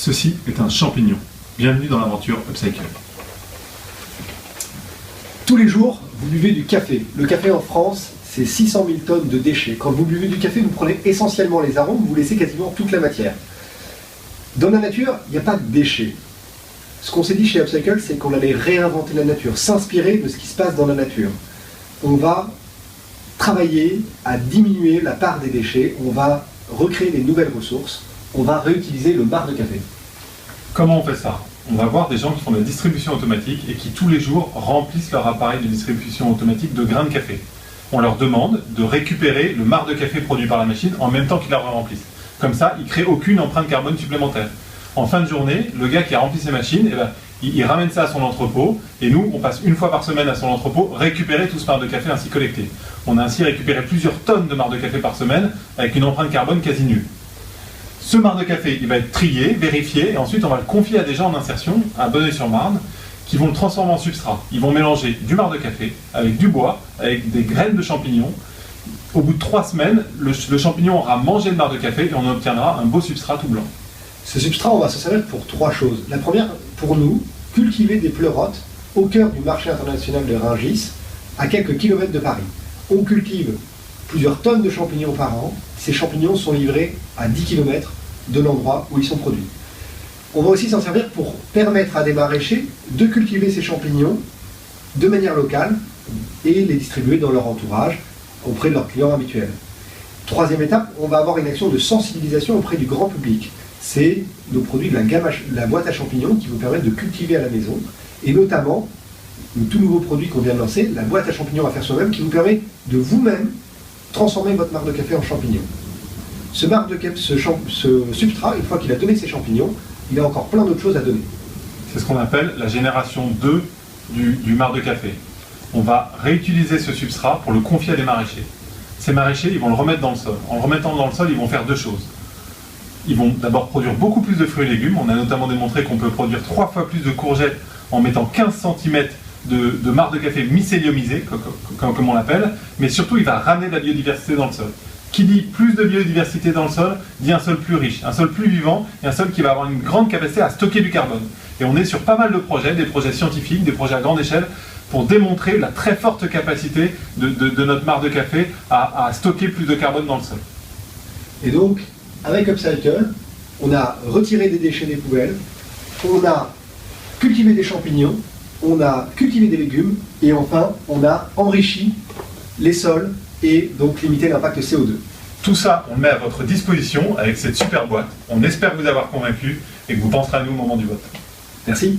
Ceci est un champignon. Bienvenue dans l'aventure Upcycle. Tous les jours, vous buvez du café. Le café en France, c'est 600 000 tonnes de déchets. Quand vous buvez du café, vous prenez essentiellement les arômes, vous laissez quasiment toute la matière. Dans la nature, il n'y a pas de déchets. Ce qu'on s'est dit chez Upcycle, c'est qu'on allait réinventer la nature, s'inspirer de ce qui se passe dans la nature. On va travailler à diminuer la part des déchets, on va recréer des nouvelles ressources, on va réutiliser le marc de café. Comment on fait ça? On va voir des gens qui font de la distribution automatique et qui tous les jours remplissent leur appareil de distribution automatique de grains de café. On leur demande de récupérer le marc de café produit par la machine en même temps qu'ils la remplissent. Comme ça, ils ne créent aucune empreinte carbone supplémentaire. En fin de journée, le gars qui a rempli ses machines, il ramène ça à son entrepôt et nous, on passe une fois par semaine à son entrepôt récupérer tout ce marc de café ainsi collecté. On a ainsi récupéré plusieurs tonnes de marc de café par semaine avec une empreinte carbone quasi nulle. Ce marc de café, il va être trié, vérifié, et ensuite on va le confier à des gens en insertion, à Bonneuil-sur-Marne, qui vont le transformer en substrat. Ils vont mélanger du marc de café avec du bois, avec des graines de champignons. Au bout de 3 semaines, le champignon aura mangé le marc de café et on obtiendra un beau substrat tout blanc. Ce substrat, on va s'en servir pour 3 choses. La première, pour nous, cultiver des pleurotes au cœur du marché international de Rungis, à quelques kilomètres de Paris. On cultive plusieurs tonnes de champignons par an. Ces champignons sont livrés à 10 km de l'endroit où ils sont produits. On va aussi s'en servir pour permettre à des maraîchers de cultiver ces champignons de manière locale et les distribuer dans leur entourage auprès de leurs clients habituels. Troisième étape, on va avoir une action de sensibilisation auprès du grand public. C'est nos produits de la boîte à champignons qui vous permettent de cultiver à la maison et notamment le tout nouveau produit qu'on vient de lancer, la boîte à champignons à faire soi-même qui vous permet de vous-même transformer votre marc de café en champignons. Ce substrat, une fois qu'il a donné ses champignons, il a encore plein d'autres choses à donner. C'est ce qu'on appelle la génération 2 du marc de café. On va réutiliser ce substrat pour le confier à des maraîchers. Ces maraîchers, ils vont le remettre dans le sol. En le remettant dans le sol, ils vont faire 2 choses. Ils vont d'abord produire beaucoup plus de fruits et légumes. On a notamment démontré qu'on peut produire 3 fois plus de courgettes en mettant 15 cm de marc de café mycéliumisé, comme on l'appelle, mais surtout il va ramener de la biodiversité dans le sol. Qui dit plus de biodiversité dans le sol, dit un sol plus riche, un sol plus vivant et un sol qui va avoir une grande capacité à stocker du carbone. Et on est sur pas mal de projets, des projets scientifiques, des projets à grande échelle, pour démontrer la très forte capacité de notre marc de café à stocker plus de carbone dans le sol. Et donc, avec Upcycle, on a retiré des déchets des poubelles, on a cultivé des champignons, on a cultivé des légumes, et enfin, on a enrichi les sols et donc limité l'impact CO2. Tout ça, on le met à votre disposition avec cette super boîte. On espère vous avoir convaincu et que vous penserez à nous au moment du vote. Merci.